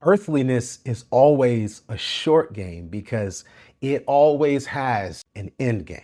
Earthliness is always a short game because it always has an end game.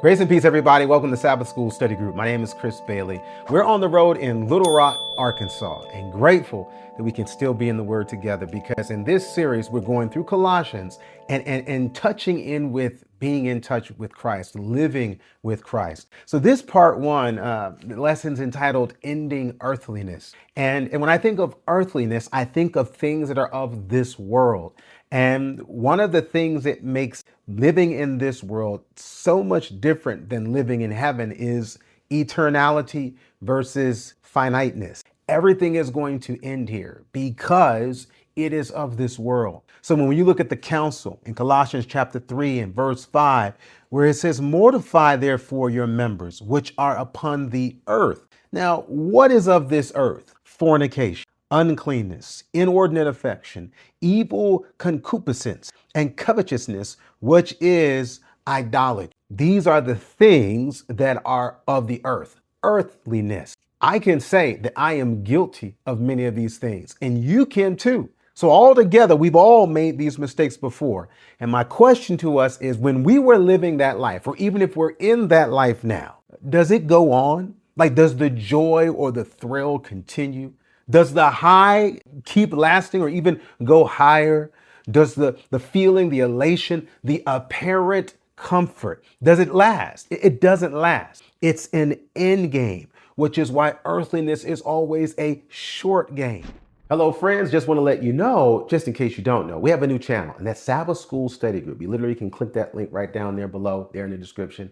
Grace and peace, everybody. Welcome to Sabbath School Study Group. My name is Chris Bailey. We're on the road in Little Rock, Arkansas, and grateful that we can still be in the Word together, because in this series, we're going through Colossians and touching in with being in touch with Christ, living with Christ. So this part one, the lesson's entitled Ending Earthliness. And when I think of earthliness, I think of things that are of this world. And one of the things that makes living in this world so much different than living in heaven is eternality versus finiteness. Everything is going to end here because it is of this world. So when you look at the counsel in Colossians chapter 3 and verse 5, where it says, mortify therefore your members, which are upon the earth. Now, what is of this earth? Fornication, uncleanness, inordinate affection, evil concupiscence, and covetousness, which is idolatry. These are the things that are of the earth, earthliness. I can say that I am guilty of many of these things, and you can too. So altogether, we've all made these mistakes before. And my question to us is, when we were living that life, or even if we're in that life now, does it go on? Like, does the joy or the thrill continue? Does the high keep lasting or even go higher? Does the feeling, the elation, the apparent comfort, does it last? It doesn't last. It's an end game, which is why earthliness is always a short game. Hello, friends. Just want to let you know, just in case you don't know, we have a new channel, and that's Sabbath School Study Group. You literally can click that link right down there below, there in the description.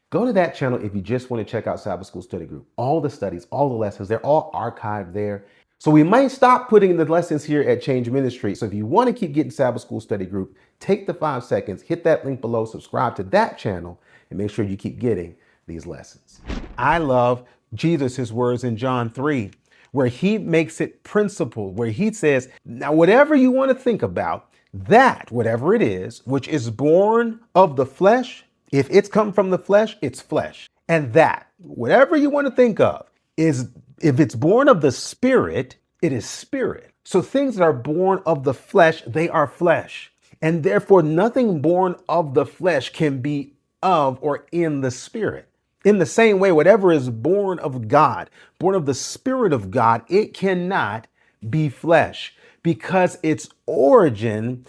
Go to that channel if you just want to check out Sabbath School Study Group. All the studies, all the lessons, they're all archived there. So we might stop putting the lessons here at Change Ministry. So if you want to keep getting Sabbath School Study Group, take the 5 seconds, hit that link below, subscribe to that channel, and make sure you keep getting these lessons. I love Jesus' words in John 3, where he makes it principled, where he says, now, whatever you want to think about, that, whatever it is, which is born of the flesh, if it's come from the flesh, it's flesh. And that, whatever you want to think of, is, if it's born of the spirit, it is spirit. So things that are born of the flesh, they are flesh. And therefore, nothing born of the flesh can be of or in the spirit. In the same way, whatever is born of God, born of the Spirit of God, it cannot be flesh, because its origin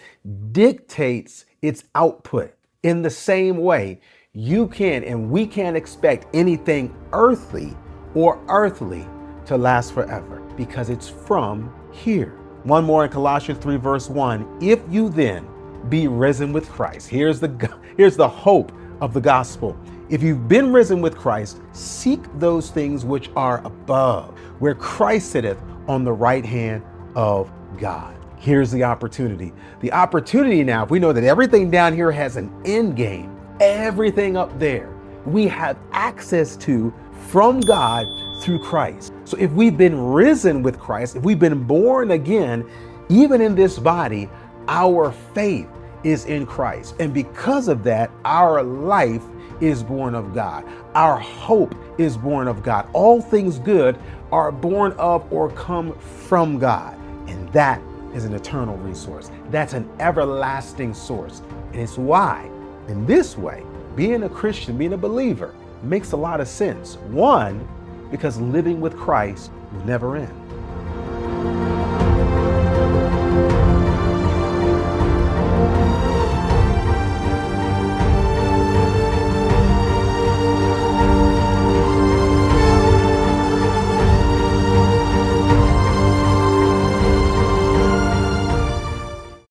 dictates its output. In the same way, you can and we can't expect anything earthly or earthly to last forever, because it's from here. One more in Colossians 3 verse 1. If you then be risen with Christ, here's the hope of the gospel. If you've been risen with Christ, seek those things which are above, where Christ sitteth on the right hand of God. Here's the opportunity. The opportunity now, if we know that everything down here has an end game, everything up there we have access to from God through Christ. So if we've been risen with Christ, if we've been born again, even in this body, our faith is in Christ. And because of that, our life is born of God. Our hope is born of God. All things good are born of or come from God. And that is an eternal resource. That's an everlasting source. And it's why, in this way, being a Christian, being a believer, makes a lot of sense. One, because living with Christ will never end.